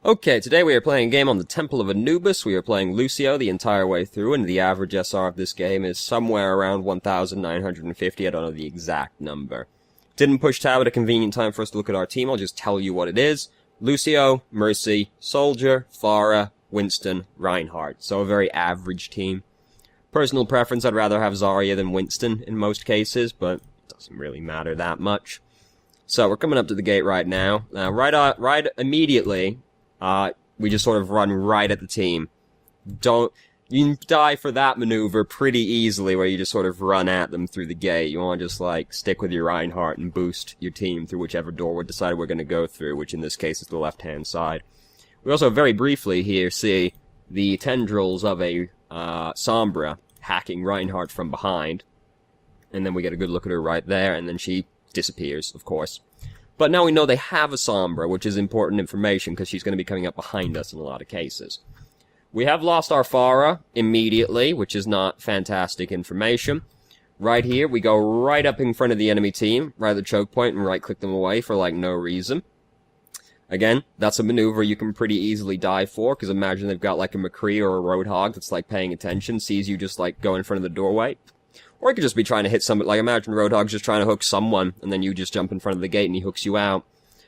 Okay, today we are playing a game on the Temple of Anubis. We are playing Lucio the entire way through, and the average SR of this game is somewhere around 1,950. I don't know the exact number. Didn't push tab at a convenient time for us to look at our team. I'll just tell you what it is. Lucio, Mercy, Soldier, Farah, Winston, Reinhardt. So a very average team. Personal preference, I'd rather have Zarya than Winston in most cases, but it doesn't really matter that much. So we're coming up to the gate right now. Right immediately, we just sort of run right at the team. You can die for that maneuver pretty easily where you just sort of run at them through the gate. You want to just, stick with your Reinhardt and boost your team through whichever door we decided we're going to go through, which in this case is the left-hand side. We also very briefly here see the tendrils of a, Sombra hacking Reinhardt from behind. And then we get a good look at her right there, and then she disappears, of course. But now we know they have a Sombra, which is important information because she's going to be coming up behind us in a lot of cases. We have lost our Farah immediately, which is not fantastic information. Right here, we go right up in front of the enemy team, right at the choke point, and right-click them away for, no reason. Again, that's a maneuver you can pretty easily die for, because imagine they've got, a McCree or a Roadhog that's, paying attention, sees you just, go in front of the doorway. Or he could just be trying to hit somebody, imagine Roadhog's just trying to hook someone, and then you just jump in front of the gate and he hooks you out.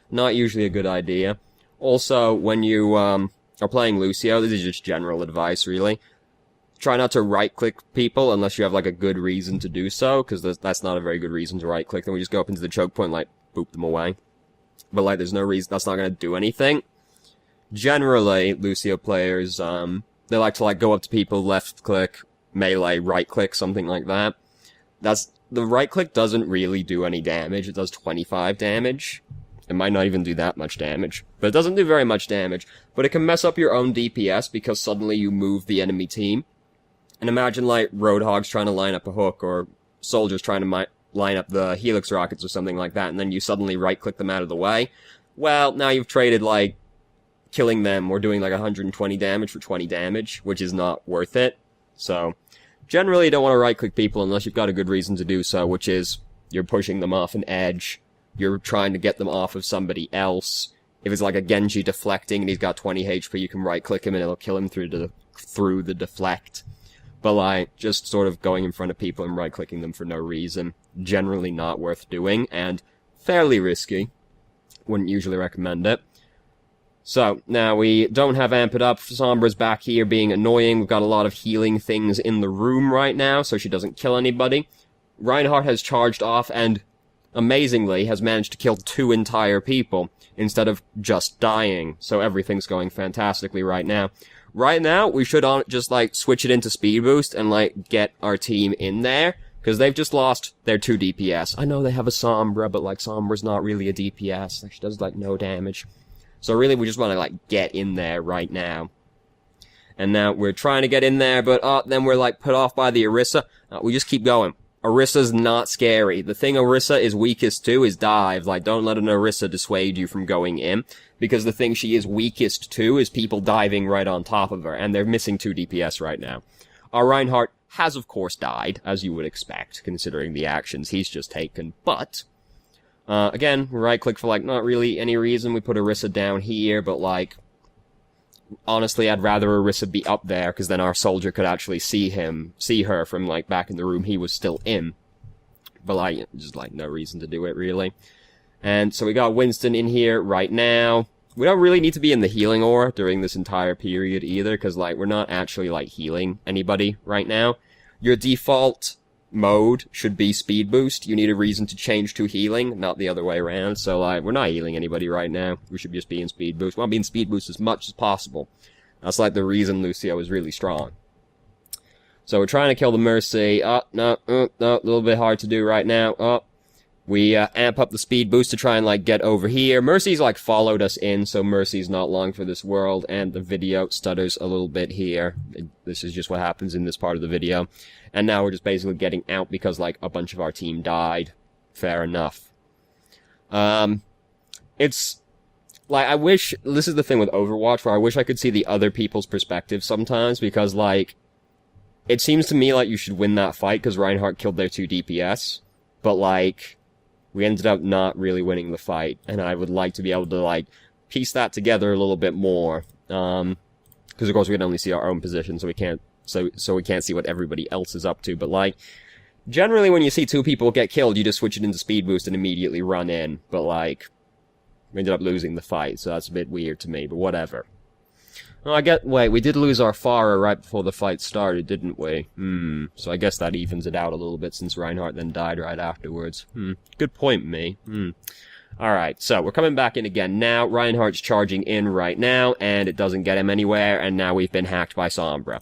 Not usually a good idea. Also, when you, are playing Lucio, this is just general advice, really. Try not to right-click people unless you have, a good reason to do so, because that's not a very good reason to right-click them. We just go up into the choke point and, boop them away. But, there's no reason, that's not gonna do anything. Generally, Lucio players, they like to, go up to people, left-click, melee, right-click, something like that. The right-click doesn't really do any damage. It does 25 damage. It might not even do that much damage. But it doesn't do very much damage. But it can mess up your own DPS because suddenly you move the enemy team. And imagine, Roadhogs trying to line up a hook, or soldiers trying to line up the Helix rockets or something like that, and then you suddenly right-click them out of the way. Well, now you've traded, killing them or doing, 120 damage for 20 damage, which is not worth it. So, generally you don't want to right-click people unless you've got a good reason to do so, which is you're pushing them off an edge, you're trying to get them off of somebody else. If it's a Genji deflecting and he's got 20 HP, you can right-click him and it'll kill him through the deflect. But just sort of going in front of people and right-clicking them for no reason, generally not worth doing, and fairly risky. Wouldn't usually recommend it. So, now we don't have Amp It Up. Sombra's back here being annoying. We've got a lot of healing things in the room right now, so she doesn't kill anybody. Reinhardt has charged off and, amazingly, has managed to kill 2 entire people instead of just dying. So everything's going fantastically right now. Right now, we should just, switch it into speed boost and, get our team in there, because they've just lost their 2 DPS. I know they have a Sombra, but, Sombra's not really a DPS. She does, no damage. So really, we just want to, get in there right now. And now we're trying to get in there, but, then we're, put off by the Orisa. We just keep going. Orisa's not scary. The thing Orisa is weakest to is dive. Don't let an Orisa dissuade you from going in. Because the thing she is weakest to is people diving right on top of her. And they're missing 2 DPS right now. Our Reinhardt has, of course, died, as you would expect, considering the actions he's just taken. But, again, right-click for, not really any reason. We put Orisa down here, but, honestly, I'd rather Orisa be up there, because then our soldier could actually see her from, back in the room he was still in. But, just, no reason to do it, really. And so we got Winston in here right now. We don't really need to be in the healing aura during this entire period either, because, we're not actually, healing anybody right now. Your default mode should be speed boost. You need a reason to change to healing, not the other way around. So, we're not healing anybody right now. We should just be in speed boost. We want to be in speed boost as much as possible. That's, the reason Lucio is really strong. So we're trying to kill the Mercy. No, a little bit hard to do right now. We, amp up the speed boost to try and, get over here. Mercy's, followed us in, so Mercy's not long for this world, and the video stutters a little bit here. This is just what happens in this part of the video. And now we're just basically getting out because, a bunch of our team died. Fair enough. It's, I wish, this is the thing with Overwatch, where I wish I could see the other people's perspective sometimes, because, it seems to me you should win that fight, because Reinhardt killed their 2 DPS, but, we ended up not really winning the fight, and I would like to be able to, piece that together a little bit more. Because of course we can only see our own position, so we can't see what everybody else is up to. But like, generally when you see two people get killed, you just switch it into speed boost and immediately run in. But like, we ended up losing the fight, so that's a bit weird to me, but whatever. Oh, wait, we did lose our Farah right before the fight started, didn't we? So I guess that evens it out a little bit since Reinhardt then died right afterwards. Good point, me. Alright, so we're coming back in again now. Reinhardt's charging in right now, and it doesn't get him anywhere, and now we've been hacked by Sombra.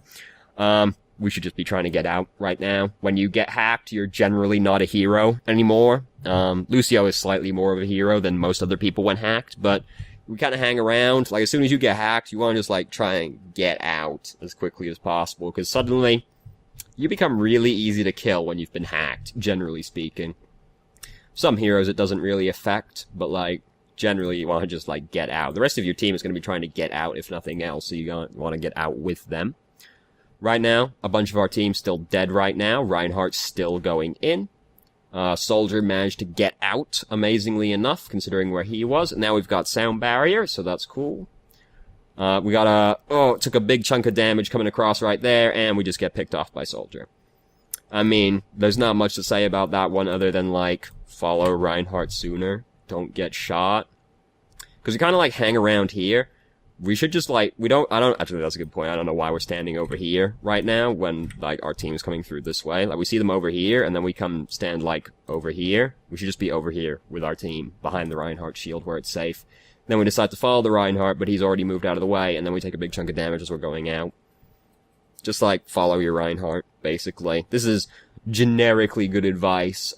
We should just be trying to get out right now. When you get hacked, you're generally not a hero anymore. Lucio is slightly more of a hero than most other people when hacked, but we kind of hang around. Like, as soon as you get hacked, you want to just, like, try and get out as quickly as possible, because suddenly, you become really easy to kill when you've been hacked, generally speaking. Some heroes it doesn't really affect, but, like, generally you want to just, like, get out. The rest of your team is going to be trying to get out, if nothing else, so you want to get out with them. Right now, a bunch of our team's still dead right now. Reinhardt's still going in. Soldier managed to get out, amazingly enough, considering where he was. And now we've got sound barrier, so that's cool. We got it took a big chunk of damage coming across right there, and we just get picked off by Soldier. I mean, there's not much to say about that one other than, like, follow Reinhardt sooner. Don't get shot. Because we kind of, like, hang around here. We should just, like, actually, that's a good point. I don't know why we're standing over here right now when, like, our team is coming through this way. Like, we see them over here, and then we come stand, like, over here. We should just be over here with our team, behind the Reinhardt shield where it's safe. Then we decide to follow the Reinhardt, but he's already moved out of the way, and then we take a big chunk of damage as we're going out. Just, like, follow your Reinhardt, basically. This is generically good advice.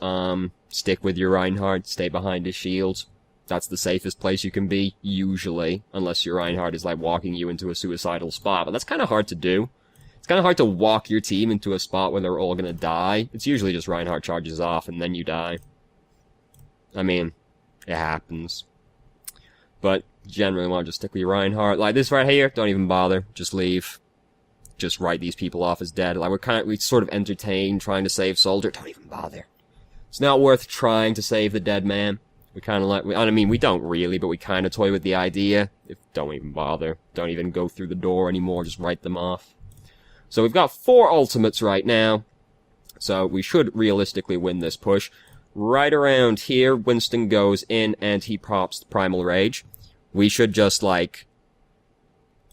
Stick with your Reinhardt, stay behind his shield. That's the safest place you can be, usually, unless your Reinhardt is, like, walking you into a suicidal spot, but that's kind of hard to do. It's kind of hard to walk your team into a spot where they're all gonna die. It's usually just Reinhardt charges off, and then you die. I mean, it happens. But, generally want to just stick with your Reinhardt. Like, this right here, don't even bother. Just leave. Just write these people off as dead. Like, we sort of entertain trying to save Soldier. Don't even bother. It's not worth trying to save the dead man. We kind of I mean, we don't really, but we kind of toy with the idea. Don't even bother. Don't even go through the door anymore. Just write them off. So we've got 4 ultimates right now. So we should realistically win this push. Right around here, Winston goes in and he pops the Primal Rage. We should just, like,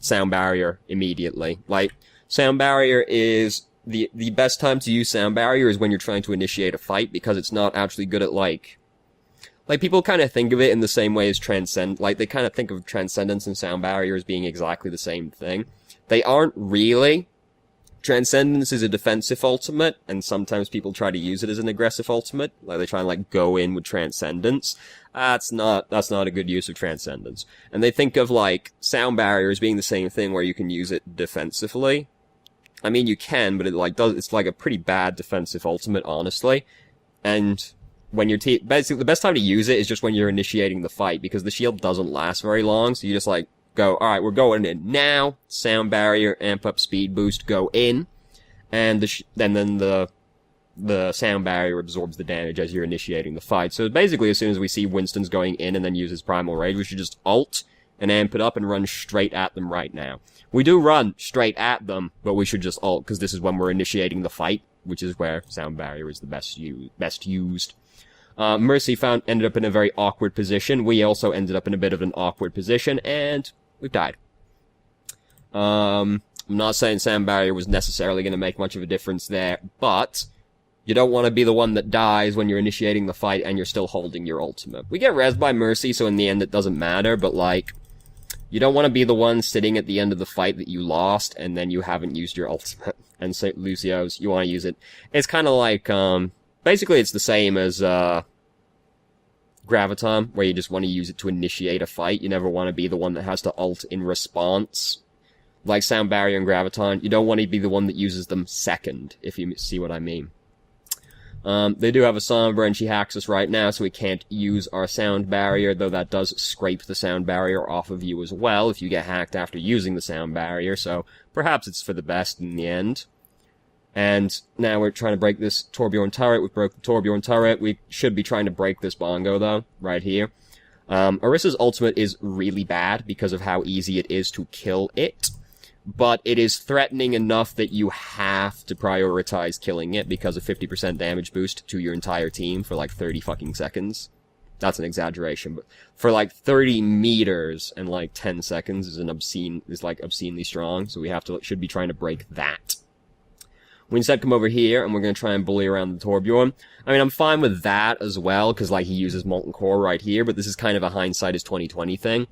Sound Barrier immediately. Like, Sound Barrier is... The best time to use Sound Barrier is when you're trying to initiate a fight, because it's not actually good at, like, people kind of think of it in the same way as they kind of think of Transcendence and Sound Barrier as being exactly the same thing. They aren't really. Transcendence is a defensive ultimate, and sometimes people try to use it as an aggressive ultimate. Like, they try and, like, go in with Transcendence. That's not a good use of Transcendence. And they think of, like, Sound Barrier as being the same thing where you can use it defensively. I mean, you can, but it's like a pretty bad defensive ultimate, honestly. And when basically, the best time to use it is just when you're initiating the fight, because the shield doesn't last very long, so you just, like, go, alright, we're going in now, Sound Barrier, amp up speed boost, go in, and then the Sound Barrier absorbs the damage as you're initiating the fight. So basically, as soon as we see Winston's going in and then use his Primal Rage, we should just ult and amp it up and run straight at them right now. We do run straight at them, but we should just ult, because this is when we're initiating the fight, which is where Sound Barrier is the best used. Mercy ended up in a very awkward position. We also ended up in a bit of an awkward position, and we've died. I'm not saying Sound Barrier was necessarily going to make much of a difference there, but you don't want to be the one that dies when you're initiating the fight and you're still holding your ultimate. We get rezzed by Mercy, so in the end it doesn't matter, but, like, you don't want to be the one sitting at the end of the fight that you lost and then you haven't used your ultimate. And so Lucio's, you want to use it. It's kind of like, basically it's the same as, Graviton, where you just want to use it to initiate a fight. You never want to be the one that has to ult in response. Like Sound Barrier and Graviton, you don't want to be the one that uses them second, if you see what I mean. They do have a Sombra, and she hacks us right now, so we can't use our Sound Barrier, though that does scrape the Sound Barrier off of you as well, if you get hacked after using the Sound Barrier, so perhaps it's for the best in the end. And now we're trying to break this Torbjorn turret. We broke the Torbjorn turret. We should be trying to break this Bongo, though, right here. Orissa's ultimate is really bad because of how easy it is to kill it, but it is threatening enough that you have to prioritize killing it because of 50% damage boost to your entire team for like 30 fucking seconds. That's an exaggeration, but for like 30 meters and like 10 seconds is obscenely strong, so we should be trying to break that. We instead come over here, and we're going to try and bully around the Torbjorn. I mean, I'm fine with that as well, because, like, he uses Molten Core right here, but this is kind of a hindsight is 2020 thing.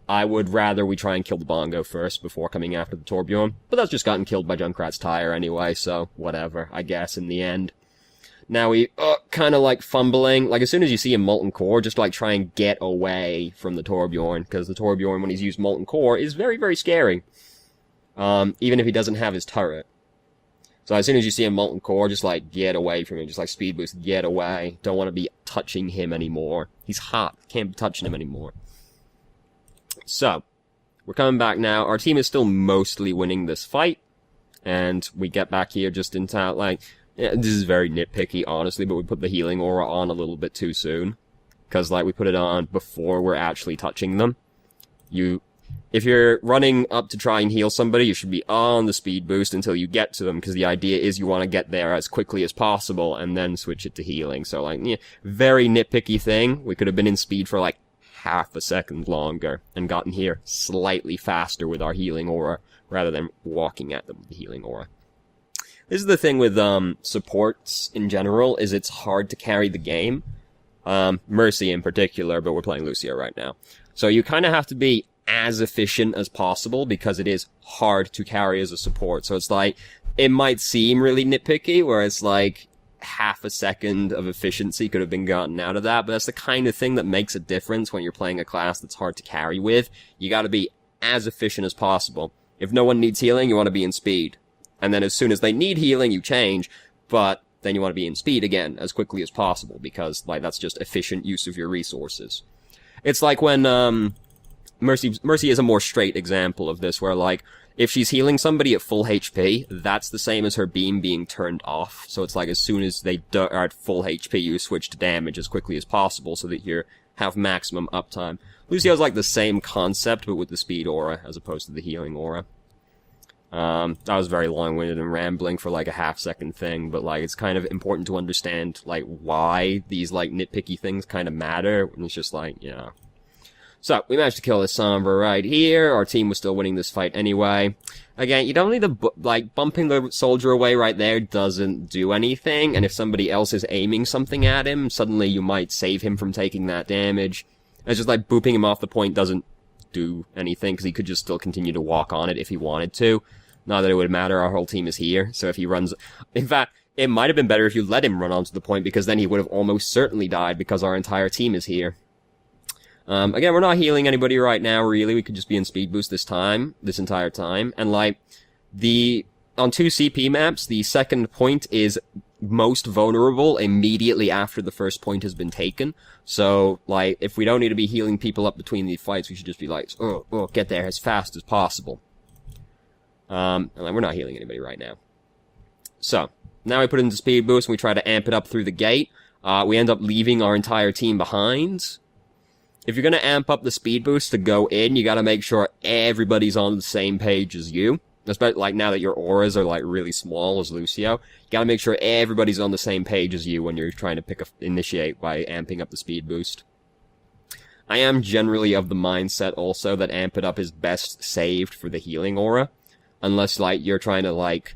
I would rather we try and kill the Bongo first before coming after the Torbjorn, but that's just gotten killed by Junkrat's Tire anyway, so whatever, I guess, in the end. Now we, kind of, like, fumbling. Like, as soon as you see a Molten Core, just, like, try and get away from the Torbjorn, because the Torbjorn, when he's used Molten Core, is very, very scary. Even if he doesn't have his turret. So as soon as you see a Molten Core, just, like, get away from him. Just, like, speed boost, get away. Don't want to be touching him anymore. He's hot. Can't be touching him anymore. So, we're coming back now. Our team is still mostly winning this fight. And we get back here just in time, like, yeah, this is very nitpicky, honestly, but we put the healing aura on a little bit too soon. Because, like, we put it on before we're actually touching them. If you're running up to try and heal somebody, you should be on the speed boost until you get to them, because the idea is you want to get there as quickly as possible, and then switch it to healing. So, like, yeah, very nitpicky thing. We could have been in speed for, like, half a second longer, and gotten here slightly faster with our healing aura, rather than walking at them with the healing aura. This is the thing with, supports in general, is it's hard to carry the game. Mercy in particular, but we're playing Lucio right now. So you kind of have to be as efficient as possible, because it is hard to carry as a support. So it's like, it might seem really nitpicky, where it's like, half a second of efficiency could have been gotten out of that, but that's the kind of thing that makes a difference when you're playing a class that's hard to carry with. You gotta be as efficient as possible. If no one needs healing, you want to be in speed. And then as soon as they need healing, you change, but then you want to be in speed again, as quickly as possible, because, like, that's just efficient use of your resources. It's like when, Mercy is a more straight example of this, where, like, if she's healing somebody at full HP, that's the same as her beam being turned off. So it's like, as soon as they are at full HP, you switch to damage as quickly as possible so that you have maximum uptime. Lucio's like the same concept, but with the speed aura, as opposed to the healing aura. That was very long-winded and rambling for, like, a half-second thing, but, like, it's kind of important to understand, like, why these, like, nitpicky things kind of matter, and it's just like, you know. So, we managed to kill this Sombra right here. Our team was still winning this fight anyway. Again, you don't need to, like, bumping the soldier away right there doesn't do anything, and if somebody else is aiming something at him, suddenly you might save him from taking that damage. It's just like, booping him off the point doesn't do anything, because he could just still continue to walk on it if he wanted to. Not that it would matter, our whole team is here, so if he runs... In fact, it might have been better if you let him run onto the point, because then he would have almost certainly died, because our entire team is here. Again, we're not healing anybody right now, really. We could just be in speed boost this entire time. And, like, on 2 CP maps, the second point is most vulnerable immediately after the first point has been taken. So, like, if we don't need to be healing people up between the fights, we should just be like, get there as fast as possible. And, like, we're not healing anybody right now. So, now we put it into speed boost and we try to amp it up through the gate. We end up leaving our entire team behind. If you're gonna amp up the speed boost to go in, you gotta make sure everybody's on the same page as you. Especially, like, now that your auras are, like, really small as Lucio, you gotta make sure everybody's on the same page as you when you're trying to initiate by amping up the speed boost. I am generally of the mindset also that amp it up is best saved for the healing aura. Unless, like, you're trying to, like,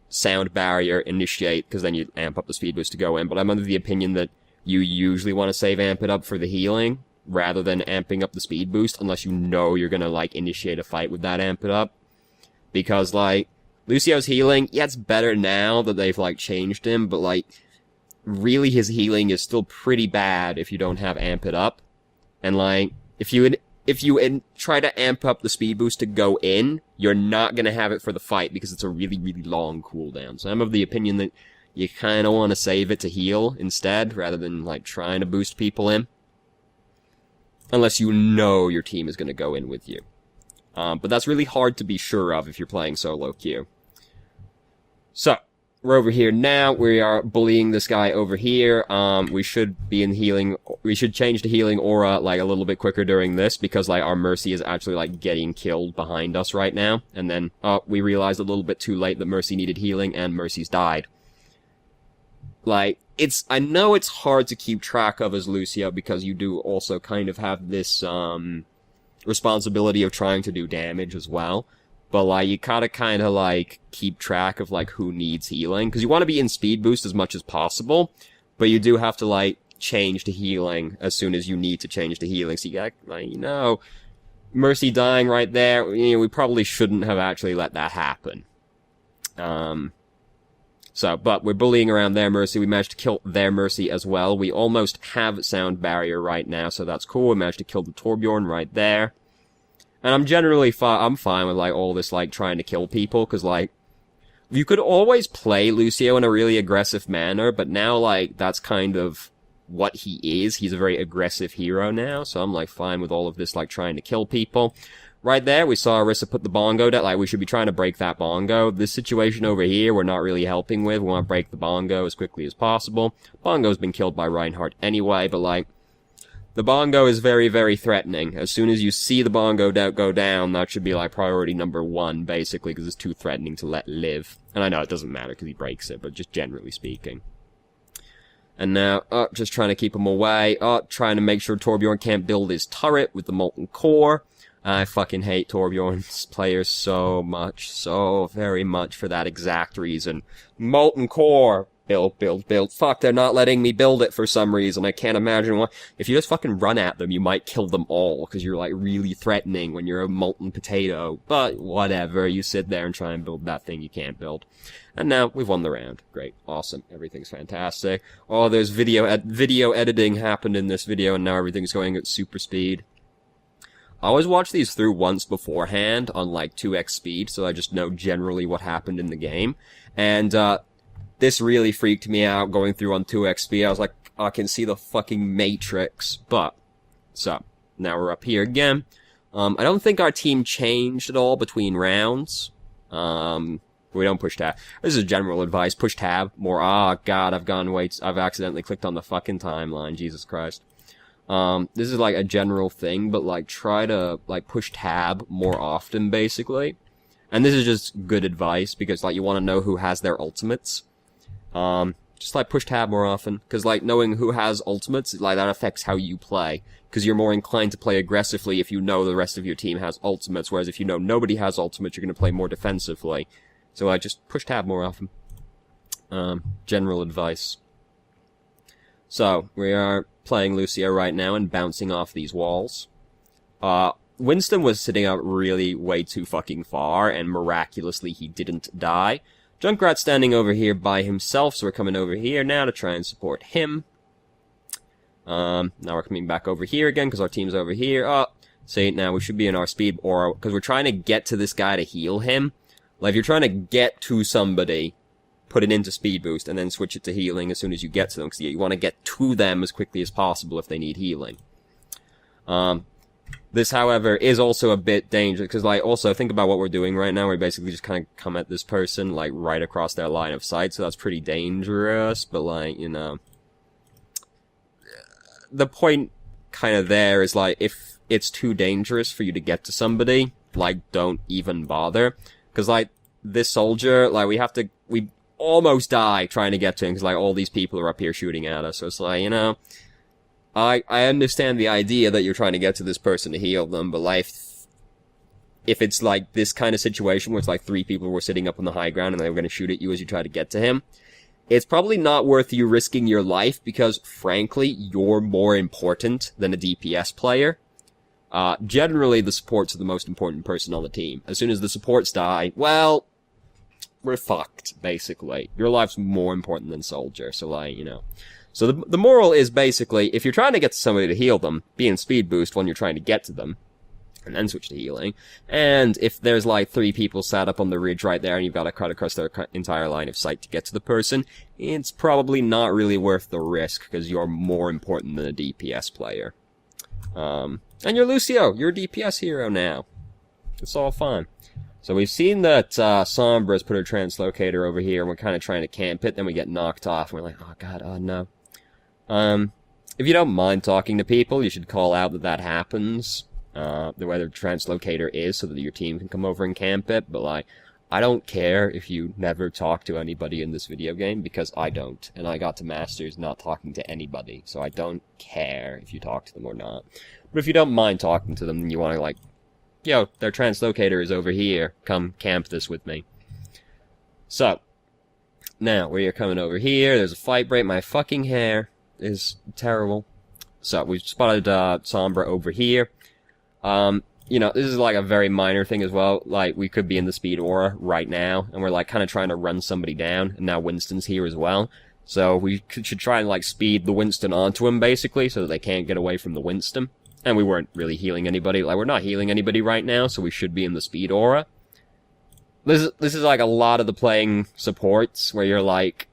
sound barrier initiate, because then you amp up the speed boost to go in. But I'm under the opinion that you usually want to save amp it up for the healing, rather than amping up the speed boost, unless you know you're gonna, like, initiate a fight with that amp it up. Because, like, Lucio's healing, yeah, it's better now that they've, like, changed him, but, like, really his healing is still pretty bad if you don't have amp it up. And, like, if you try to amp up the speed boost to go in, you're not gonna have it for the fight, because it's a really, really long cooldown. So I'm of the opinion that you kinda wanna save it to heal instead, rather than, like, trying to boost people in. Unless you know your team is gonna go in with you. But that's really hard to be sure of if you're playing solo queue. So, we're over here now. We are bullying this guy over here. We should be in healing. We should change to healing aura, like, a little bit quicker during this, because, like, our Mercy is actually, like, getting killed behind us right now. And then, we realized a little bit too late that Mercy needed healing, and Mercy's died. Like, I know it's hard to keep track of as Lucio, because you do also kind of have this, responsibility of trying to do damage as well. But, like, you gotta kinda, like, keep track of, like, who needs healing. Because you want to be in speed boost as much as possible, but you do have to, like, change to healing as soon as you need to change to healing. So you gotta, like, you know, Mercy dying right there, you know, we probably shouldn't have actually let that happen. But we're bullying around their Mercy. We managed to kill their Mercy as well. We almost have Sound Barrier right now, so that's cool. We managed to kill the Torbjorn right there. And I'm generally I'm fine with, like, all this, like, trying to kill people, because, like, you could always play Lucio in a really aggressive manner, but now, like, that's kind of what he is. He's a very aggressive hero now, so I'm, like, fine with all of this, like, trying to kill people. Right there, we saw Orisa put the bongo down. Like, we should be trying to break that bongo. This situation over here, we're not really helping with. We want to break the bongo as quickly as possible. Bongo's been killed by Reinhardt anyway, but, like, the bongo is very, very threatening. As soon as you see the bongo go down, that should be, like, priority number 1, basically, because it's too threatening to let live. And I know it doesn't matter because he breaks it, but just generally speaking. And now, just trying to keep him away. Trying to make sure Torbjorn can't build his turret with the molten core. I fucking hate Torbjorn's players so much, so very much for that exact reason. Molten core! Build. Fuck, they're not letting me build it for some reason. I can't imagine why. If you just fucking run at them, you might kill them all, because you're, like, really threatening when you're a molten potato. But, whatever, you sit there and try and build that thing you can't build. And now, we've won the round. Great. Awesome. Everything's fantastic. Oh, there's video editing happened in this video, and now everything's going at super speed. I always watch these through once beforehand on, like, 2x speed, so I just know generally what happened in the game. And, this really freaked me out going through on 2x speed. I was like, I can see the fucking Matrix. But, so, now we're up here again. I don't think our team changed at all between rounds. We don't push tab. This is general advice. Push tab more. God, I've accidentally clicked on the fucking timeline. Jesus Christ. This is, like, a general thing, but, like, try to, like, push tab more often, basically. And this is just good advice, because, like, you want to know who has their ultimates. Just, like, push tab more often, because, like, knowing who has ultimates, like, that affects how you play, because you're more inclined to play aggressively if you know the rest of your team has ultimates, whereas if you know nobody has ultimates, you're going to play more defensively. So, like, just push tab more often. General advice. So, we are playing Lucio right now and bouncing off these walls. Winston was sitting up really way too fucking far, and miraculously he didn't die. Junkrat's standing over here by himself, so we're coming over here now to try and support him. Now we're coming back over here again, because our team's over here. See, now we should be in our speed aura, because we're trying to get to this guy to heal him. Like, if you're trying to get to somebody, put it into speed boost, and then switch it to healing as soon as you get to them, because you want to get to them as quickly as possible if they need healing. This, however, is also a bit dangerous, because, like, also, think about what we're doing right now. We basically just kind of come at this person, like, right across their line of sight, so that's pretty dangerous, but, like, you know. The point kind of there is, like, if it's too dangerous for you to get to somebody, like, don't even bother. Because, like, this soldier, like, we almost die trying to get to him, because, like, all these people are up here shooting at us, so it's like, you know. I understand the idea that you're trying to get to this person to heal them, but, like, if it's, like, this kind of situation where it's, like, 3 people were sitting up on the high ground and they were going to shoot at you as you try to get to him, it's probably not worth you risking your life, because, frankly, you're more important than a DPS player. Generally, the supports are the most important person on the team. As soon as the supports die, well, we're fucked, basically. Your life's more important than soldier, so, like, you know. So the moral is basically, if you're trying to get to somebody to heal them, be in speed boost when you're trying to get to them, and then switch to healing. And if there's, like, 3 people sat up on the ridge right there, and you've got to cut across their entire line of sight to get to the person, it's probably not really worth the risk, because you're more important than a DPS player. And you're Lucio. You're a DPS hero now. It's all fine. So we've seen that Sombra's put her translocator over here, and we're kind of trying to camp it, then we get knocked off, and we're like, oh god, oh no. If you don't mind talking to people, you should call out that that happens, where the translocator is, so that your team can come over and camp it, but like, I don't care if you never talk to anybody in this video game, because I don't, and I got to Masters not talking to anybody, so I don't care if you talk to them or not. But if you don't mind talking to them, then you want to like, yo, their translocator is over here. Come camp this with me. So, now, we are coming over here. There's a fight break. My fucking hair is terrible. So, we've spotted Sombra over here. You know, this is like a very minor thing as well. Like, we could be in the speed aura right now, and we're like kind of trying to run somebody down, and now Winston's here as well. So, we should try and like speed the Winston onto him, basically, so that they can't get away from the Winston. And we weren't really healing anybody. Like, we're not healing anybody right now, so we should be in the speed aura. This is like a lot of the playing supports, where you're like,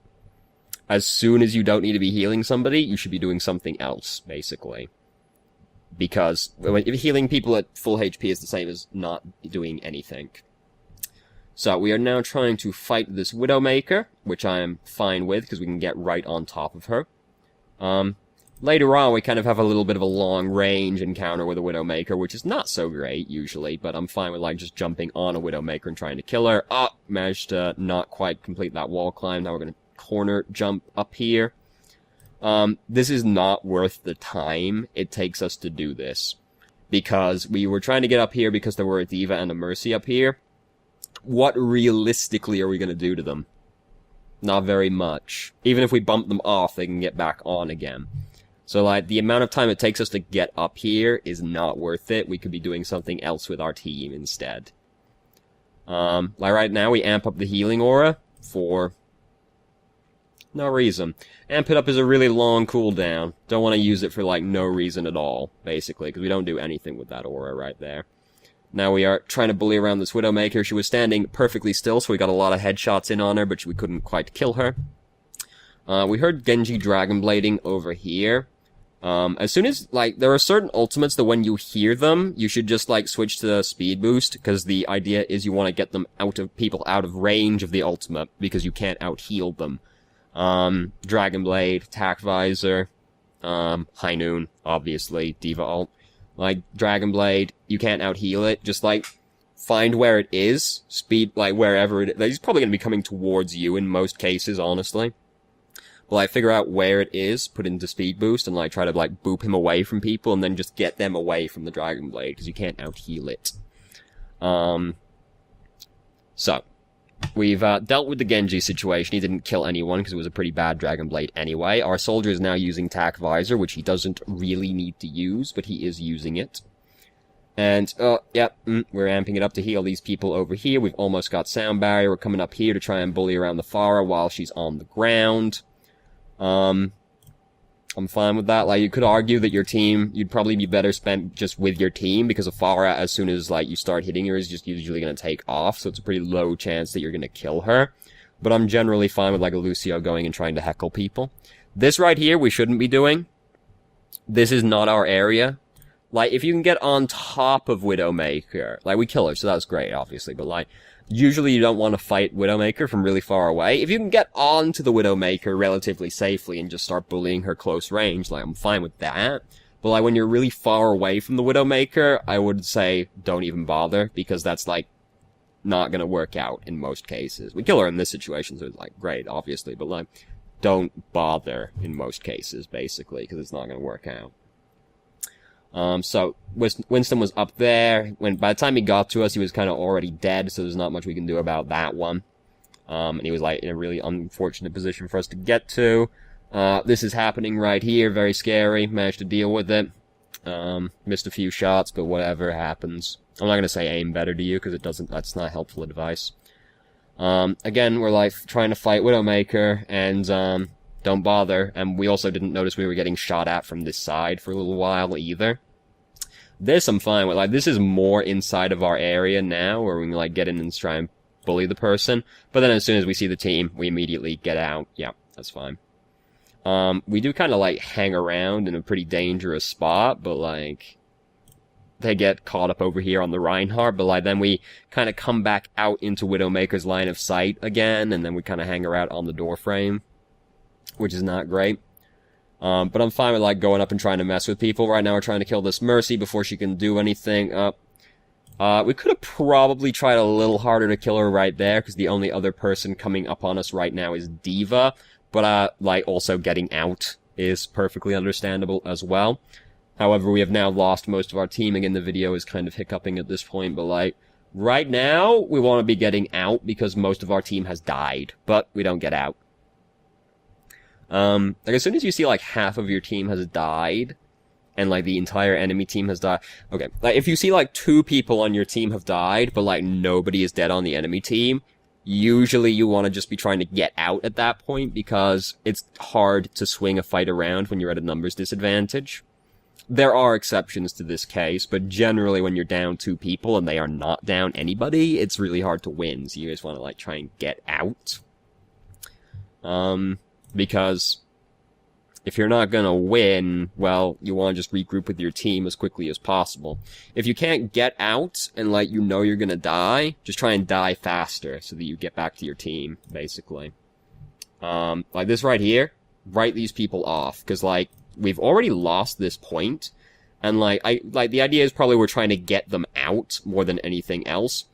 as soon as you don't need to be healing somebody, you should be doing something else, basically. Because if healing people at full HP is the same as not doing anything. So, we are now trying to fight this Widowmaker, which I am fine with, because we can get right on top of her. Later on, we kind of have a little bit of a long-range encounter with a Widowmaker, which is not so great, usually, but I'm fine with, like, just jumping on a Widowmaker and trying to kill her. Oh, managed to not quite complete that wall climb. Now we're gonna corner jump up here. This is not worth the time it takes us to do this. Because we were trying to get up here because there were a Diva and a Mercy up here. What realistically are we gonna do to them? Not very much. Even if we bump them off, they can get back on again. So, like, the amount of time it takes us to get up here is not worth it. We could be doing something else with our team instead. Like, right now, we amp up the healing aura for no reason. Amp it up is a really long cooldown. Don't want to use it for, like, no reason at all, basically, because we don't do anything with that aura right there. Now we are trying to bully around this Widowmaker. She was standing perfectly still, so we got a lot of headshots in on her, but we couldn't quite kill her. We heard Genji Dragonblading over here. As soon as, like, there are certain ultimates that when you hear them, you should just, like, switch to the speed boost, because the idea is you want to get them people out of range of the ultimate, because you can't out-heal them. Dragonblade, Tack Visor, High Noon, obviously, Diva ult. Like, Dragonblade, you can't out-heal it, just, like, find where it is, speed, like, wherever it is. He's probably gonna be coming towards you in most cases, honestly. Well, like, figure out where it is, put into speed boost, and, like, try to, like, boop him away from people, and then just get them away from the Dragonblade, because you can't out-heal it. So, we've, dealt with the Genji situation. He didn't kill anyone, because it was a pretty bad Dragonblade anyway. Our soldier is now using Tack Visor, which he doesn't really need to use, but he is using it. And, we're amping it up to heal these people over here. We've almost got Sound Barrier. We're coming up here to try and bully around the Pharah while she's on the ground. I'm fine with that. Like, you could argue that your team, you'd probably be better spent just with your team, because a Pharah, as soon as, like, you start hitting her, is just usually gonna take off, so it's a pretty low chance that you're gonna kill her. But I'm generally fine with, like, a Lucio going and trying to heckle people. This right here, we shouldn't be doing. This is not our area. Like, if you can get on top of Widowmaker, like, we kill her, so that's great, obviously, but, like, usually you don't want to fight Widowmaker from really far away. If you can get onto the Widowmaker relatively safely and just start bullying her close range, like, I'm fine with that. But, like, when you're really far away from the Widowmaker, I would say don't even bother, because that's, like, not gonna work out in most cases. We kill her in this situation, so it's, like, great, obviously, but, like, don't bother in most cases, basically, because it's not gonna work out. So, Winston was up there. By the time he got to us, he was kind of already dead, so there's not much we can do about that one. And he was, like, in a really unfortunate position for us to get to. This is happening right here, very scary. Managed to deal with it. Missed a few shots, but whatever happens. I'm not gonna say aim better to you, because that's not helpful advice. Again, we're, like, trying to fight Widowmaker, and, don't bother, and we also didn't notice we were getting shot at from this side for a little while either. This I'm fine with. Like, this is more inside of our area now, where we can, like, get in and try and bully the person. But then as soon as we see the team, we immediately get out. Yeah, that's fine. We do kind of, like, hang around in a pretty dangerous spot, but, like, they get caught up over here on the Reinhardt, but like then we kind of come back out into Widowmaker's line of sight again, and then we kind of hang her out on the door frame, which is not great. But I'm fine with like going up and trying to mess with people. Right now we're trying to kill this Mercy before she can do anything. We could have probably tried a little harder to kill her right there, because the only other person coming up on us right now is D.Va, but like also getting out is perfectly understandable as well. However, we have now lost most of our team. Again, the video is kind of hiccuping at this point, but like, right now, we want to be getting out because most of our team has died, but we don't get out. Like, as soon as you see like half of your team has died, and like the entire enemy team has died, okay, like if you see like 2 people on your team have died, but like nobody is dead on the enemy team, usually you want to just be trying to get out at that point, because it's hard to swing a fight around when you're at a numbers disadvantage. There are exceptions to this case, but generally when you're down 2 people and they are not down anybody, it's really hard to win, so you guys want to like try and get out. Because if you're not gonna win, well, you want to just regroup with your team as quickly as possible. If you can't get out and like you know you're gonna die, just try and die faster so that you get back to your team, basically. Like this right here, write these people off, because like we've already lost this point, and like the idea is probably we're trying to get them out more than anything else.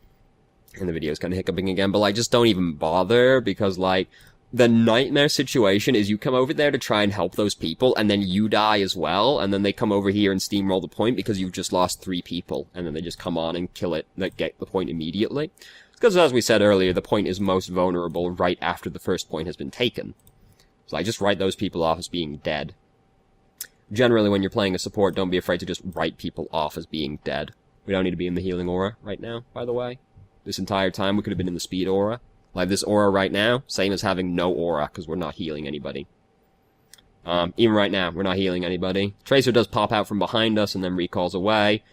And the video's kind of hiccuping again, but like just don't even bother, because like the nightmare situation is you come over there to try and help those people, and then you die as well, and then they come over here and steamroll the point because you've just lost 3 people, and then they just come on and kill it, like get the point immediately. Because as we said earlier, the point is most vulnerable right after the first point has been taken. So I just write those people off as being dead. Generally, when you're playing a support, don't be afraid to just write people off as being dead. We don't need to be in the healing aura right now, by the way. This entire time, we could have been in the speed aura. Like this aura right now, same as having no aura, because we're not healing anybody. Even right now, we're not healing anybody. Tracer does pop out from behind us and then recalls away.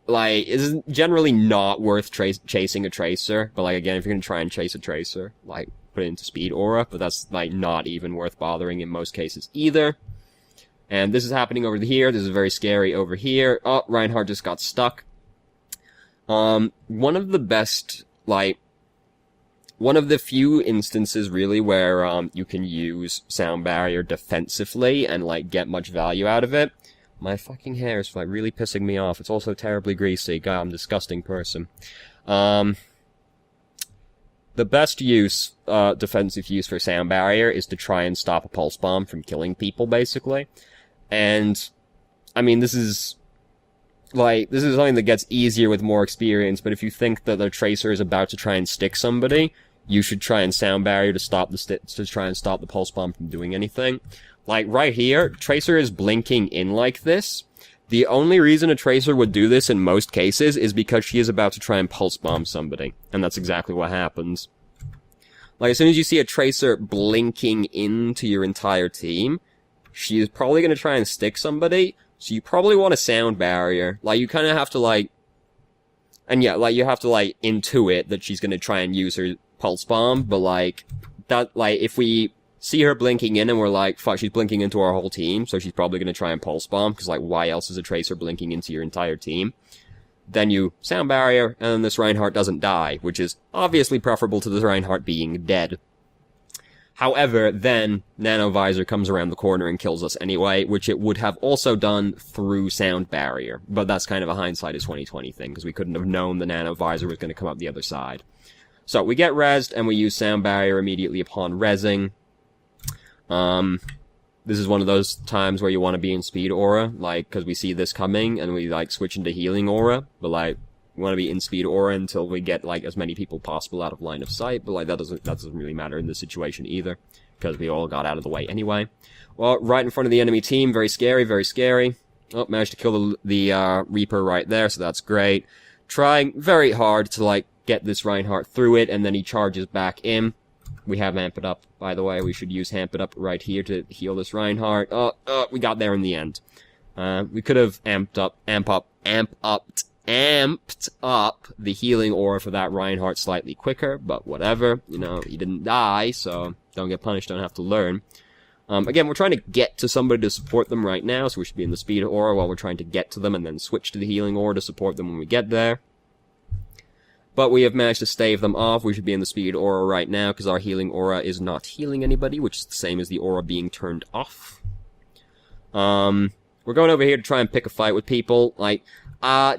Like, it's generally not worth chasing a Tracer, but like, again, if you're gonna try and chase a Tracer, like, put it into speed aura, but that's, like, not even worth bothering in most cases either. And this is happening over here. This is very scary over here. Oh, Reinhardt just got stuck. One of the best, like, one of the few instances, really, where, you can use Sound Barrier defensively and, like, get much value out of it. My fucking hair is, like, really pissing me off. It's also terribly greasy. God, I'm a disgusting person. The best use, defensive use for Sound Barrier is to try and stop a pulse bomb from killing people, basically. And, I mean, this is something that gets easier with more experience, but if you think that the Tracer is about to try and stick somebody, you should try and Sound Barrier to try and stop the pulse bomb from doing anything. Like, right here, Tracer is blinking in like this. The only reason a Tracer would do this in most cases is because she is about to try and pulse bomb somebody. And that's exactly what happens. Like, as soon as you see a Tracer blinking into your entire team, she is probably going to try and stick somebody, so you probably want a Sound Barrier. Like, you kind of have to, like... And yeah, like, you have to, like, intuit that she's going to try and use her pulse bomb, but, like, that, like, if we see her blinking in and we're like, fuck, she's blinking into our whole team, so she's probably going to try and pulse bomb, because, like, why else is a Tracer blinking into your entire team? Then you Sound Barrier, and then this Reinhardt doesn't die, which is obviously preferable to this Reinhardt being dead. However, then, Nano Visor comes around the corner and kills us anyway, which it would have also done through Sound Barrier. But that's kind of a hindsight is 2020 thing, because we couldn't have known the Nano Visor was going to come up the other side. So, we get rezzed, and we use Sound Barrier immediately upon rezzing. This is one of those times where you want to be in Speed Aura, like, because we see this coming, and we, like, switch into Healing Aura, but, like, we want to be in Speed Aura until we get, like, as many people possible out of line of sight, but, like, that doesn't really matter in this situation either, because we all got out of the way anyway. Well, right in front of the enemy team, very scary, very scary. Oh, managed to kill the Reaper right there, so that's great. Trying very hard to, like, get this Reinhardt through it, and then he charges back in. We have Amp It Up, by the way. We should use Amp It Up right here to heal this Reinhardt. We got there in the end. We could have amped up the healing aura for that Reinhardt slightly quicker, but whatever. You know, he didn't die, so don't get punished, don't have to learn. Again, we're trying to get to somebody to support them right now, so we should be in the speed aura while we're trying to get to them and then switch to the healing aura to support them when we get there. But we have managed to stave them off. We should be in the speed aura right now because our healing aura is not healing anybody, which is the same as the aura being turned off. We're going over here to try and pick a fight with people. Like,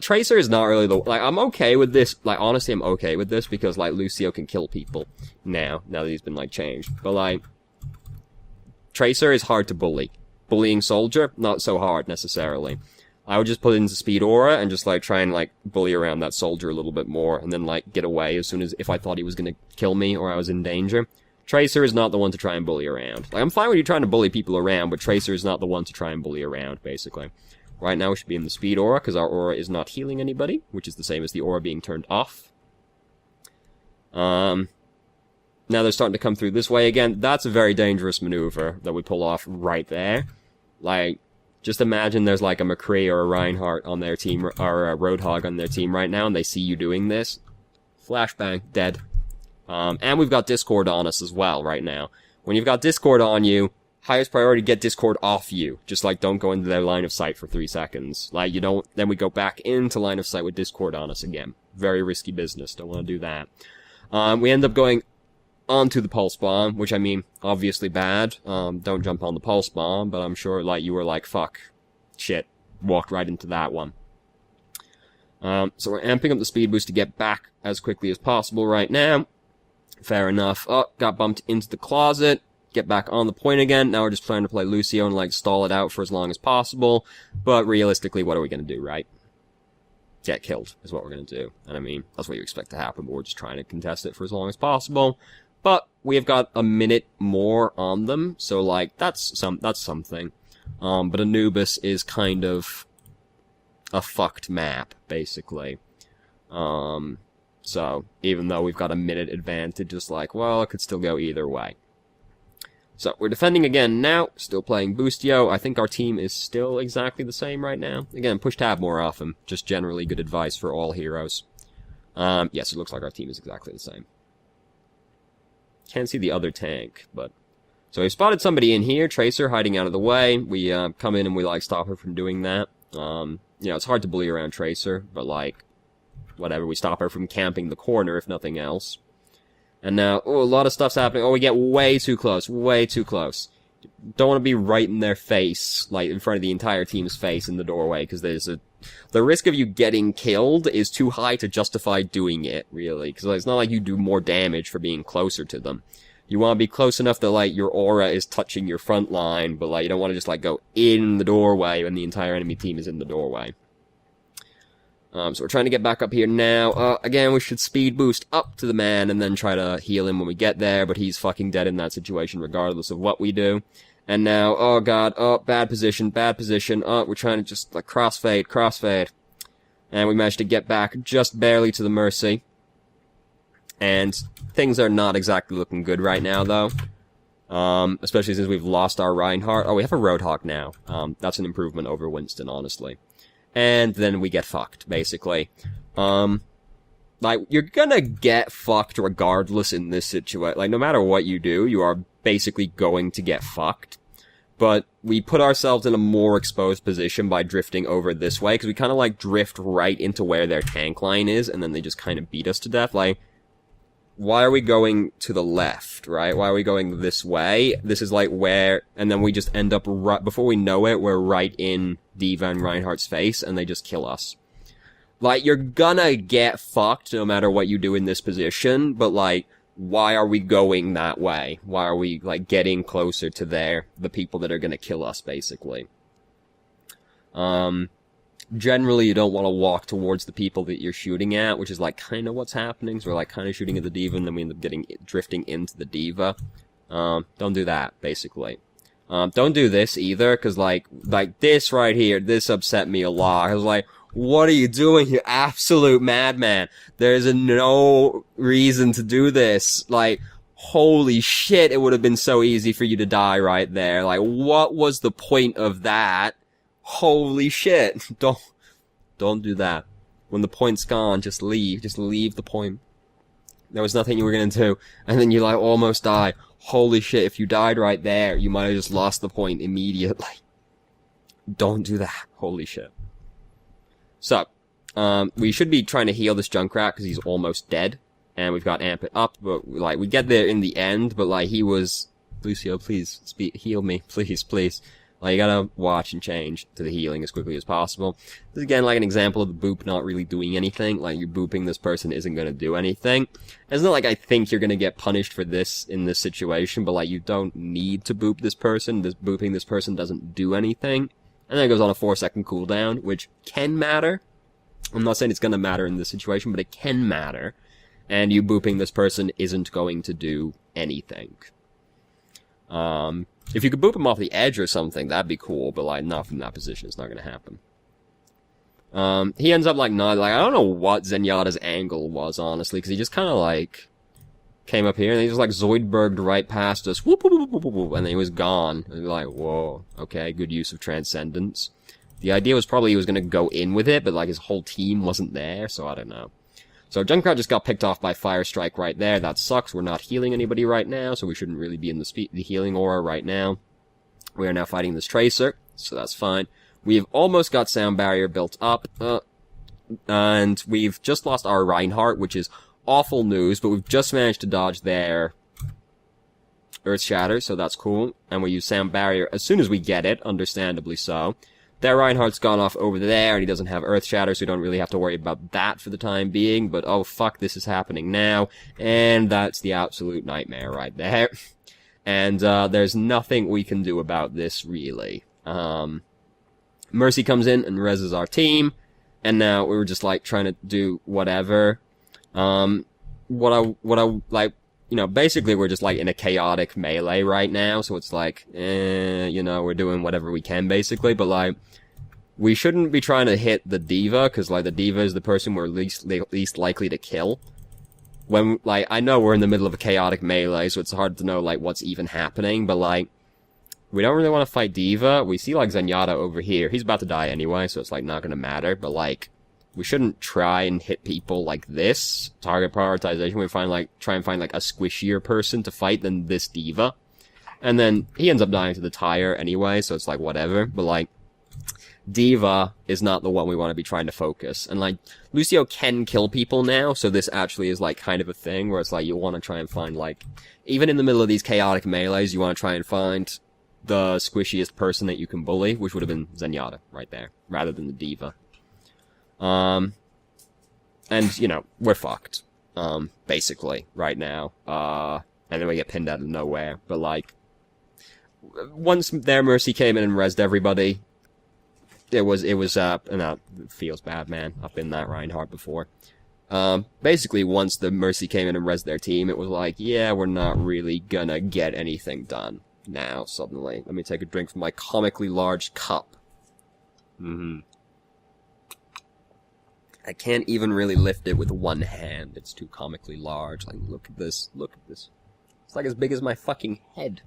Tracer is not really the... Like, I'm okay with this. Like, honestly, I'm okay with this because, like, Lucio can kill people now that he's been, like, changed. But, like, Tracer is hard to bully. Bullying Soldier, not so hard, necessarily. I would just put it into Speed Aura and just, like, try and, like, bully around that Soldier a little bit more and then, like, get away as soon as... if I thought he was gonna kill me or I was in danger. Tracer is not the one to try and bully around. Like, I'm fine with you trying to bully people around, but Tracer is not the one to try and bully around, basically. Right now we should be in the Speed Aura, because our aura is not healing anybody, which is the same as the aura being turned off. Now they're starting to come through this way again. That's a very dangerous maneuver that we pull off right there. Like, just imagine there's like a McCree or a Reinhardt on their team, or a Roadhog on their team right now, and they see you doing this. Flashbang, dead. And we've got Discord on us as well right now. When you've got Discord on you, highest priority, get Discord off you. Just, like, don't go into their line of sight for 3 seconds. Like, you don't... Then we go back into line of sight with Discord on us again. Very risky business. Don't want to do that. We end up going onto the Pulse Bomb, which, I mean, obviously bad. Don't jump on the Pulse Bomb, but I'm sure, like, you were like, fuck. Shit. Walked right into that one. So we're amping up the speed boost to get back as quickly as possible right now. Fair enough. Oh, got bumped into the closet. Get back on the point again. Now we're just trying to play Lucio and, like, stall it out for as long as possible. But realistically, what are we gonna do, right? Get killed is what we're gonna do. And I mean, that's what you expect to happen, but we're just trying to contest it for as long as possible. But we have got a minute more on them, so, like, that's something. But Anubis is kind of a fucked map, basically. So, even though we've got a minute advantage, just like, well, it could still go either way. So, we're defending again now, still playing Boostio. I think our team is still exactly the same right now. Again, push tab more often, just generally good advice for all heroes. Yes, it looks like our team is exactly the same. Can't see the other tank, but... So, we've spotted somebody in here, Tracer, hiding out of the way. We, come in and we, like, stop her from doing that. You know, it's hard to bully around Tracer, but, like... whatever, we stop her from camping the corner, if nothing else. And now, oh, a lot of stuff's happening. Oh, we get way too close, way too close. Don't want to be right in their face, like, in front of the entire team's face in the doorway, because the risk of you getting killed is too high to justify doing it, really. Because it's not like you do more damage for being closer to them. You want to be close enough that, like, your aura is touching your front line, but, like, you don't want to just, like, go in the doorway when the entire enemy team is in the doorway. So we're trying to get back up here now. Again, we should speed boost up to the man and then try to heal him when we get there, but he's fucking dead in that situation regardless of what we do. And now, oh god, oh, bad position, oh, we're trying to just, like, crossfade. And we managed to get back just barely to the Mercy. And things are not exactly looking good right now, though. Especially since we've lost our Reinhardt. Oh, we have a Roadhog now. That's an improvement over Winston, honestly. And then we get fucked, basically. Like, you're gonna get fucked regardless in this situation. Like, no matter what you do, you are basically going to get fucked. But we put ourselves in a more exposed position by drifting over this way, because we kind of, like, drift right into where their tank line is, and then they just kind of beat us to death. Like, why are we going to the left, right? Why are we going this way? This is, like, where... And then we just end up right... Before we know it, we're right in D.Va and Reinhardt's face, and they just kill us. Like, you're gonna get fucked no matter what you do in this position, but, like, why are we going that way? Why are we, like, getting closer to the people that are gonna kill us, basically? Generally, you don't want to walk towards the people that you're shooting at, which is, like, kind of what's happening. So we're, like, kind of shooting at the D.Va, and then we end up drifting into the D.Va. Don't do that, basically. Don't do this, either, because, like, this right here, this upset me a lot. I was like, what are you doing, you absolute madman? There's no reason to do this. Like, holy shit, it would have been so easy for you to die right there. Like, what was the point of that? Holy shit. Don't do that. When the point's gone, just leave. Just leave the point. There was nothing you were gonna do. And then you, like, almost die. Holy shit, if you died right there, you might have just lost the point immediately. Don't do that. Holy shit. So, we should be trying to heal this Junkrat, because he's almost dead. And we've got Amp It up, but, like, we get there in the end, but, like, he was... Lucio, please, heal me. Please, please. Like, you gotta watch and change to the healing as quickly as possible. This is, again, like an example of the boop not really doing anything. Like, you booping this person isn't gonna do anything. It's not like I think you're gonna get punished for this in this situation, but, like, you don't need to boop this person. Booping this person doesn't do anything. And then it goes on a 4-second cooldown, which can matter. I'm not saying it's gonna matter in this situation, but it can matter. And you booping this person isn't going to do anything. If you could boop him off the edge or something, that'd be cool, but, like, not from that position. It's not gonna happen. He ends up, like, not, like, I don't know what Zenyatta's angle was, honestly, because he just kind of, like, came up here, and he just, like, Zoidberged right past us, whoop, whoop, whoop, whoop, whoop, whoop, and then he was gone. And you're like, whoa, okay, good use of Transcendence. The idea was probably he was gonna go in with it, but, like, his whole team wasn't there, so I don't know. So Junkrat just got picked off by Fire Strike right there. That sucks. We're not healing anybody right now, so we shouldn't really be in the healing aura right now. We are now fighting this Tracer, so that's fine. We've almost got Sound Barrier built up, and we've just lost our Reinhardt, which is awful news, but we've just managed to dodge their Earth Shatter, so that's cool. And we use Sound Barrier as soon as we get it, understandably so. Their Reinhardt's gone off over there, and he doesn't have Earth Shatter, so we don't really have to worry about that for the time being, but oh fuck, this is happening now, and that's the absolute nightmare right there. And, there's nothing we can do about this, really. Mercy comes in and reses our team, and now we're just, like, trying to do whatever. What I, like, you know, basically we're just, like, in a chaotic melee right now, so it's like, you know, we're doing whatever we can, basically, but, like, we shouldn't be trying to hit the D.Va, because, like, the D.Va is the person we're least likely to kill. When, like, I know we're in the middle of a chaotic melee, so it's hard to know, like, what's even happening, but, like, we don't really want to fight D.Va. We see, like, Zenyatta over here. He's about to die anyway, so it's, like, not gonna matter, but, like, we shouldn't try and hit people like this. Target prioritization, we try and find, like, a squishier person to fight than this D.Va. And then, he ends up dying to the tire anyway, so it's, like, whatever, but, like, D.Va is not the one we want to be trying to focus. And, like, Lucio can kill people now, so this actually is, like, kind of a thing where it's, like, you want to try and find, like, even in the middle of these chaotic melees, you want to try and find the squishiest person that you can bully, which would have been Zenyatta right there, rather than the D.Va. And, you know, we're fucked, basically, right now. And then we get pinned out of nowhere. But, like, once their Mercy came in and rezzed everybody, and that feels bad, man. I've been that Reinhardt before. Basically, once the Mercy came in and rezzed their team, it was like, yeah, we're not really gonna get anything done now, suddenly. Let me take a drink from my comically large cup. I can't even really lift it with one hand. It's too comically large. Like, look at this. Look at this. It's like as big as my fucking head.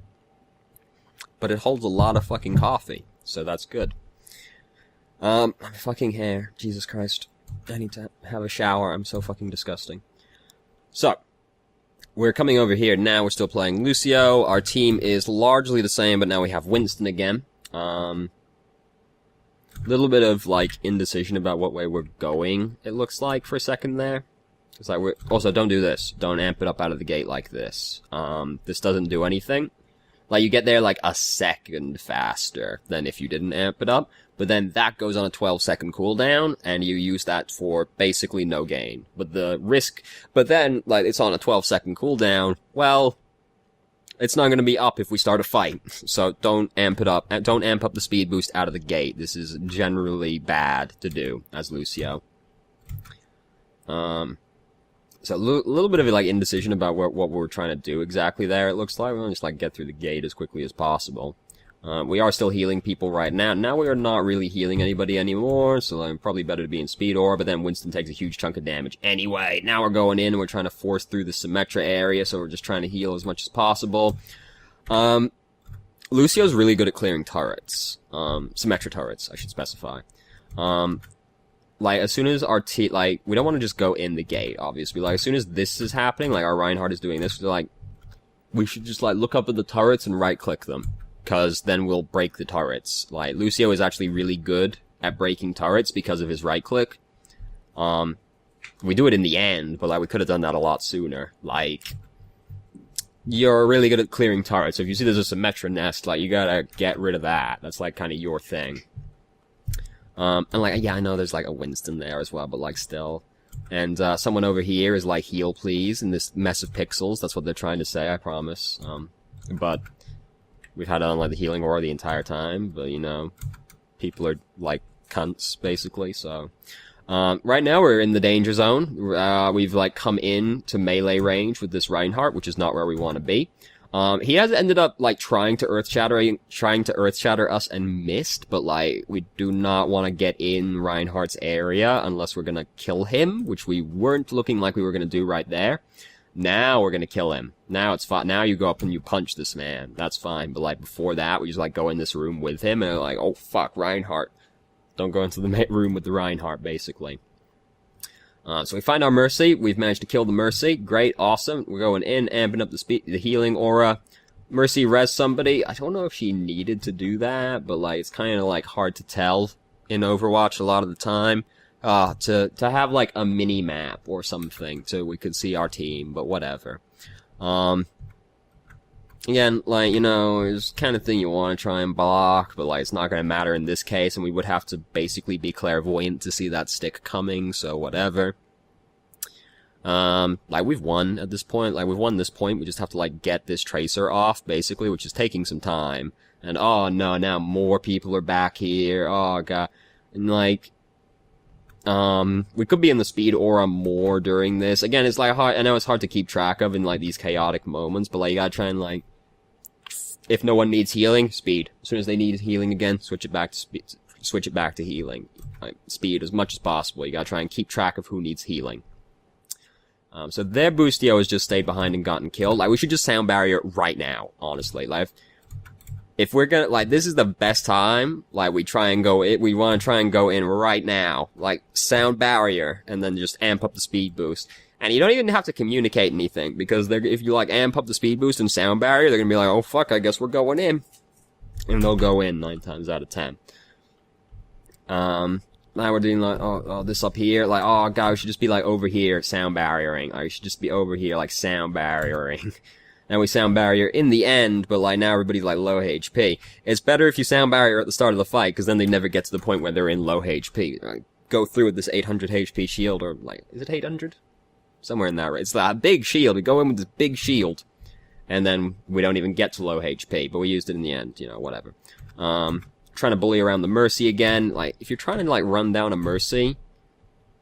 But it holds a lot of fucking coffee, so that's good. My fucking hair. Jesus Christ. I need to have a shower. I'm so fucking disgusting. So, we're coming over here now. We're still playing Lucio. Our team is largely the same, but now we have Winston again. Little bit of, like, indecision about what way we're going, it looks like, for a second there. It's like, also, don't do this. Don't amp it up out of the gate like this. This doesn't do anything. Like, you get there, like, a second faster than if you didn't amp it up, but then that goes on a 12-second cooldown, and you use that for basically no gain. But then, like, it's on a 12-second cooldown, well, it's not gonna be up if we start a fight. So don't amp it up. Don't amp up the speed boost out of the gate. This is generally bad to do as Lucio. So a little bit of, like, indecision about what we're trying to do exactly there, it looks like. We'll just, like, get through the gate as quickly as possible. We are still healing people right now. Now we are not really healing anybody anymore, so probably better to be in speed aura, but then Winston takes a huge chunk of damage anyway. Now we're going in and we're trying to force through the Symmetra area, so we're just trying to heal as much as possible. Lucio's really good at clearing turrets. Symmetra turrets, I should specify. like, as soon as our like, we don't want to just go in the gate, obviously. Like, as soon as this is happening, like, our Reinhardt is doing this, we're like, we should just, like, look up at the turrets and right-click them. Because then we'll break the turrets. Like, Lucio is actually really good at breaking turrets because of his right-click. We do it in the end, but, like, we could have done that a lot sooner. Like, you're really good at clearing turrets. So if you see there's a Symmetra nest, like, you gotta get rid of that. That's, like, kind of your thing. And, like, yeah, I know there's, like, a Winston there as well, but, like, still. And, someone over here is, like, heal, please, in this mess of pixels. That's what they're trying to say, I promise. But we've had on, like, the healing aura the entire time, but, you know, people are, like, cunts, basically, so. Right now we're in the danger zone. We've, like, come in to melee range with this Reinhardt, which is not where we want to be. He has ended up, like, trying to earth shatter us and missed, but, like, we do not want to get in Reinhardt's area unless we're gonna kill him, which we weren't looking like we were gonna do right there. Now we're gonna kill him. Now it's fine. Now you go up and you punch this man. That's fine. But, like, before that, we just, like, go in this room with him and, like, oh, fuck, Reinhardt. Don't go into the room with the Reinhardt, basically. So we find our Mercy. We've managed to kill the Mercy. Great, awesome. We're going in, amping up the healing aura. Mercy res somebody. I don't know if she needed to do that, but, like, it's kind of, like, hard to tell in Overwatch a lot of the time. To have, like, a mini-map or something so we could see our team, but whatever. Again, like, you know, it's the kind of thing you want to try and block, but, like, it's not going to matter in this case, and we would have to basically be clairvoyant to see that stick coming, so whatever. Like, we've won at this point. Like, we've won this point. We just have to, like, get this tracer off, basically, which is taking some time. And, oh, no, now more people are back here. Oh, God. And, like, we could be in the speed aura more during this. Again, it's, like, hard. I know it's hard to keep track of in, like, these chaotic moments, but, like, you gotta try and, like, if no one needs healing, speed. As soon as they need healing again, switch it back to speed. Switch it back to healing. Like, speed as much as possible. You gotta try and keep track of who needs healing. So their Boostio has just stayed behind and gotten killed. Like, we should just sound barrier right now, honestly. Like, if we're gonna, like, this is the best time, like, we wanna try and go in right now. Like, sound barrier, and then just amp up the speed boost. And you don't even have to communicate anything, because if you, like, amp up the speed boost and sound barrier, they're gonna be like, oh fuck, I guess we're going in. And they'll go in 9 times out of 10. Now we're doing, like, oh, this up here, like, oh god, we should just be, like, over here, sound barriering. Like, we should just be over here, like, sound barriering. And we sound barrier in the end, but, like, now everybody's, like, low HP. It's better if you sound barrier at the start of the fight, because then they never get to the point where they're in low HP. Like, go through with this 800 HP shield, or, like, is it 800? Somewhere in that range. It's that big shield. We go in with this big shield, and then we don't even get to low HP, but we used it in the end, you know, whatever. Trying to bully around the Mercy again. Like, if you're trying to, like, run down a Mercy,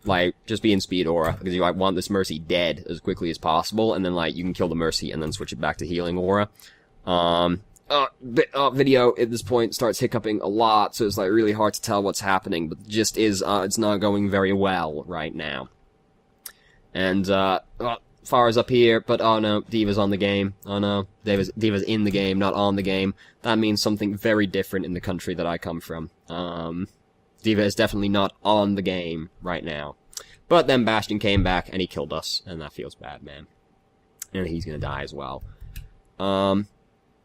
like, just be in speed aura, because you, like, want this Mercy dead as quickly as possible, and then, like, you can kill the Mercy and then switch it back to healing aura. Video at this point starts hiccuping a lot, so it's, like, really hard to tell what's happening, but just is, it's not going very well right now. And, Farah's up here, but oh no, D.Va's on the game. Oh no, D.Va's in the game, not on the game. That means something very different in the country that I come from. D.Va is definitely not on the game right now. But then Bastion came back and he killed us, and that feels bad, man. And he's gonna die as well. Again,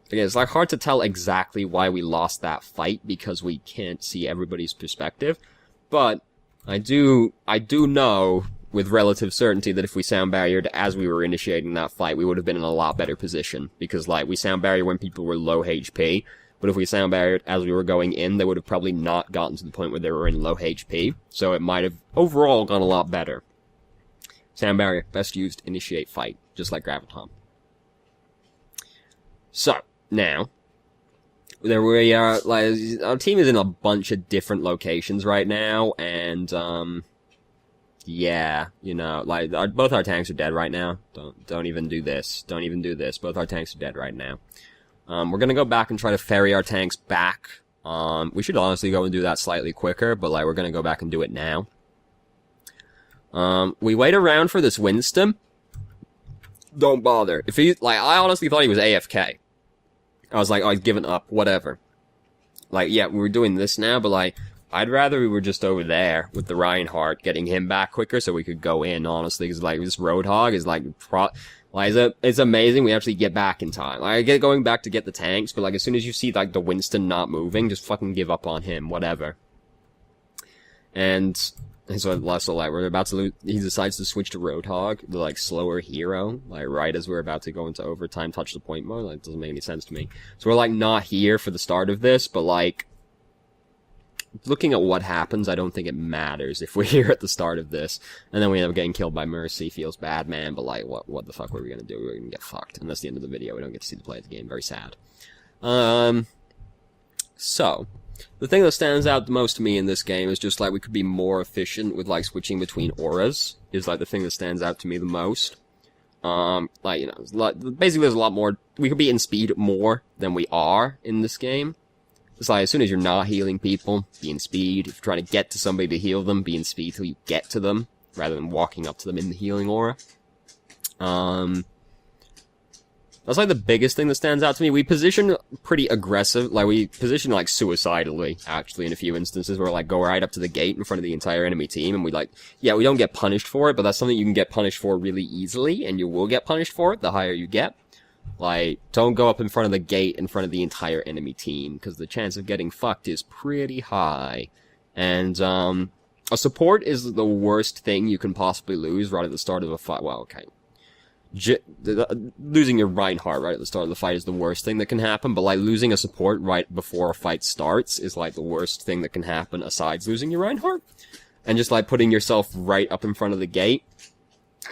it's like hard to tell exactly why we lost that fight because we can't see everybody's perspective. But I do know with relative certainty that if we sound barriered as we were initiating that fight, we would have been in a lot better position. Because, like, we sound barrier when people were low HP, but if we sound barriered as we were going in, they would have probably not gotten to the point where they were in low HP, so it might have overall gone a lot better. Sound barrier, best used, initiate fight, just like Graviton. So, now, there we are, like, our team is in a bunch of different locations right now, and, yeah, you know, like, both our tanks are dead right now. Don't even do this. Don't even do this. Both our tanks are dead right now. We're gonna go back and try to ferry our tanks back. We should honestly go and do that slightly quicker, but, like, we're gonna go back and do it now. We wait around for this Winston. Don't bother. If he, like, I honestly thought he was AFK. I was like, oh, he's given up, whatever. Like, yeah, we're doing this now, but, like, I'd rather we were just over there with the Reinhardt, getting him back quicker so we could go in, honestly, because, like, this Roadhog is, like, it's amazing we actually get back in time. Like, I get going back to get the tanks, but, like, as soon as you see, like, the Winston not moving, just fucking give up on him, whatever. And so, like, we're about to lose, he decides to switch to Roadhog, the, like, slower hero, like, right as we're about to go into overtime, touch the point mode, like, it doesn't make any sense to me. So we're, like, not here for the start of this, but, like, looking at what happens, I don't think it matters if we're here at the start of this, and then we end up getting killed by Mercy. Feels bad, man, but, like, what the fuck were we gonna do? We're gonna get fucked, and that's the end of the video. We don't get to see the play of the game. Very sad. So, the thing that stands out the most to me in this game is just, like, we could be more efficient with, like, switching between auras, is, like, the thing that stands out to me the most. Like, you know, basically there's a lot more, we could be in speed more than we are in this game. It's like, as soon as you're not healing people, be in speed. If you're trying to get to somebody to heal them, be in speed till you get to them, rather than walking up to them in the healing aura. That's, like, the biggest thing that stands out to me. We position pretty aggressive, like, we position, like, suicidally, actually, in a few instances, where, like, go right up to the gate in front of the entire enemy team, and we, like, yeah, we don't get punished for it, but that's something you can get punished for really easily, and you will get punished for it the higher you get. Like, don't go up in front of the gate in front of the entire enemy team, because the chance of getting fucked is pretty high. And, a support is the worst thing you can possibly lose right at the start of a fight. Well, okay. Losing your Reinhardt right at the start of the fight is the worst thing that can happen, but, like, losing a support right before a fight starts is, like, the worst thing that can happen aside losing your Reinhardt. And just, like, putting yourself right up in front of the gate.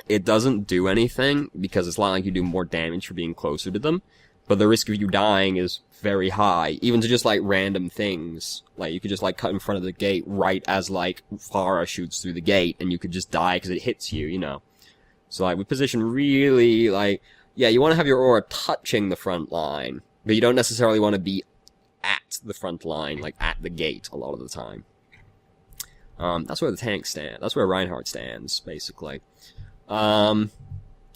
It doesn't do anything, because it's not like you do more damage for being closer to them, but the risk of you dying is very high, even to just, like, random things. Like, you could just, like, cut in front of the gate right as, like, Pharah shoots through the gate, and you could just die because it hits you, you know. So, like, we position really, like, yeah, you want to have your aura touching the front line, but you don't necessarily want to be at the front line, like, at the gate a lot of the time. That's where the tank stands. That's where Reinhardt stands, basically. Those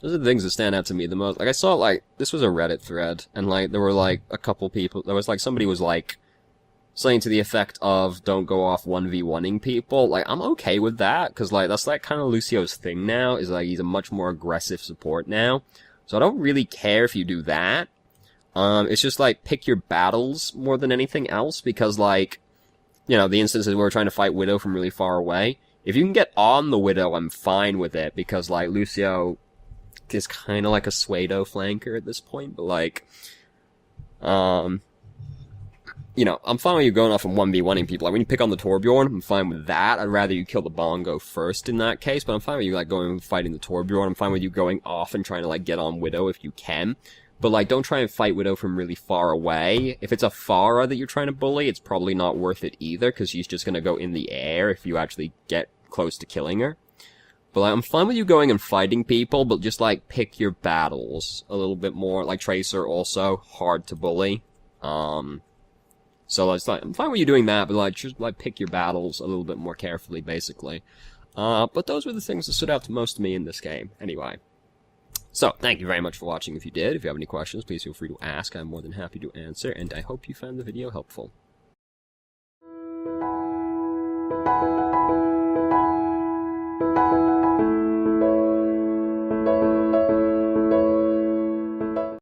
are the things that stand out to me the most. Like, I saw, like, this was a Reddit thread, and, like, there were, like, a couple people, there was, like, somebody was, like, saying to the effect of, don't go off 1v1ing people. Like, I'm okay with that, because, like, that's, like, kind of Lucio's thing now, is, like, he's a much more aggressive support now. So I don't really care if you do that. It's just, like, pick your battles more than anything else, because, like, you know, the instances where we're trying to fight Widow from really far away, if you can get on the Widow, I'm fine with it, because, like, Lucio is kind of like a pseudo flanker at this point, but, like, you know, I'm fine with you going off and 1v1ing people. Like, when you pick on the Torbjorn, I'm fine with that. I'd rather you kill the Bongo first in that case, but I'm fine with you, like, going and fighting the Torbjorn. I'm fine with you going off and trying to, like, get on Widow if you can. But, like, don't try and fight Widow from really far away. If it's a Pharah that you're trying to bully, it's probably not worth it either, because she's just gonna go in the air if you actually get close to killing her. But, like, I'm fine with you going and fighting people, but just, like, pick your battles a little bit more. Like, Tracer also, hard to bully. So, it's like, I'm fine with you doing that, but, like, just, like, pick your battles a little bit more carefully, basically. But those were the things that stood out to most to me in this game, anyway. So, thank you very much for watching if you did. If you have any questions, please feel free to ask. I'm more than happy to answer, and I hope you found the video helpful.